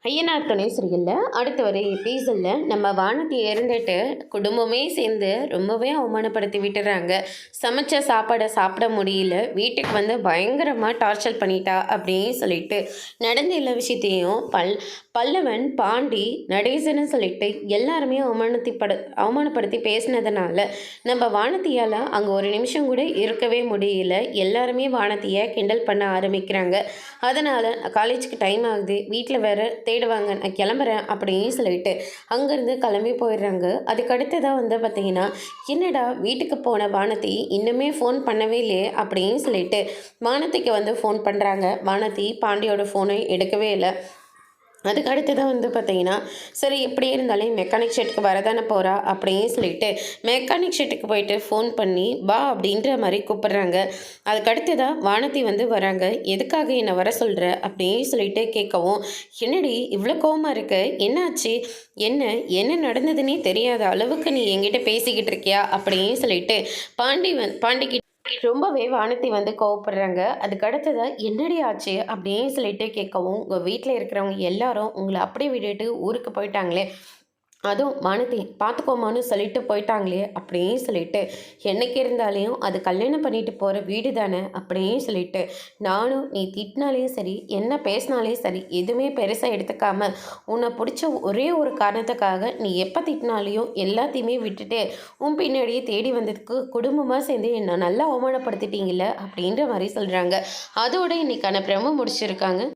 ஐயனார் துணை சீரியலில் அடுத்து வர எபிசோடில் நம்ம வானதி இறந்துட்டு குடும்பமே சேர்ந்து ரொம்பவே அவமானப்படுத்தி விட்டுறாங்க. சமைச்ச சாப்பாடை சாப்பிட முடியல, வீட்டுக்கு வந்து பயங்கரமாக டார்ச்சர் பண்ணிட்டா அப்படின்னு சொல்லிட்டு நடந்த எல்லா விஷயத்தையும் பல்லவன், பாண்டி, நடேசன்னு சொல்லிட்டு எல்லாருமே அவமானப்படுத்தி பேசினதுனால நம்ம வானதியால் அங்கே ஒரு நிமிஷம் கூட இருக்கவே முடியல. எல்லாருமே வானதியை கிண்டல் பண்ண ஆரம்பிக்கிறாங்க. அதனால் காலேஜுக்கு டைம் ஆகுது, வீட்டில் வேறு தேடுவாங்க, நான் கிளம்புறேன் அப்படின்னு சொல்லிட்டு அங்கேருந்து கிளம்பி போயிடுறாங்க. அதுக்கடுத்ததாக வந்து பார்த்திங்கன்னா, என்னடா வீட்டுக்கு போன வானதி இன்னுமே ஃபோன் பண்ணவே இல்லையே அப்படின்னு சொல்லிட்டு வானதிக்கு வந்து ஃபோன் பண்ணுறாங்க. வானதி பாண்டியோட ஃபோனை எடுக்கவே இல்லை. அதுக்கு அடுத்ததாக வந்து பார்த்திங்கன்னா, சரி எப்படி இருந்தாலும் மெக்கானிக் ஷெட்டுக்கு வரதானே போகிறா அப்படின்னு சொல்லிட்டு மெக்கானிக் ஷெட்டுக்கு போயிட்டு ஃபோன் பண்ணி வா அப்படின்ற மாதிரி கூப்பிட்றாங்க. அதுக்கு அடுத்ததாக வானதி வந்து வராங்க. எதுக்காக என்னை வர சொல்கிற அப்படின்னு சொல்லிட்டு கேட்கவும், என்னடி இவ்வளோ கோவமாக இருக்க, என்னாச்சு, என்ன என்ன நடந்ததுன்னே தெரியாத அளவுக்கு நீ என்கிட்ட பேசிக்கிட்டு இருக்கியா அப்படின்னு சொல்லிட்டு பாண்டிக்கு ரொம்பவே வானதி வந்து கோவப்படுறாங்க. அதுக்கு அடுத்ததா என்னடி ஆச்சு அப்படின்னு சொல்லிட்டு கேட்கவும், உங்கள் வீட்டில் இருக்கிறவங்க எல்லாரும் உங்களை அப்படியே விட்டுட்டு ஊருக்கு போயிட்டாங்களே, அதுவும் வானதி பார்த்துக்கோமான்னு சொல்லிட்டு போயிட்டாங்களே அப்படின்னு சொல்லிட்டு, என்னைக்கு இருந்தாலையும் அது கல்யாணம் பண்ணிட்டு போகிற வீடு தானே அப்படின்னு சொல்லிட்டு, நானும் நீ திட்டினாலேயும் சரி என்ன பேசினாலே சரி எதுவுமே பெருசாக எடுத்துக்காம உன்னை பிடிச்ச ஒரே ஒரு காரணத்துக்காக நீ எப்போ திட்டினாலையும் எல்லாத்தையுமே விட்டுட்டு உன் பின்னாடியே தேடி வந்ததுக்கு குடும்பமாக சேர்ந்து என்னை நல்லா அவமானப்படுத்திட்டீங்கல்ல அப்படின்ற மாதிரி சொல்கிறாங்க. அதோட இன்னைக்கான பிரம முடிச்சிருக்காங்க.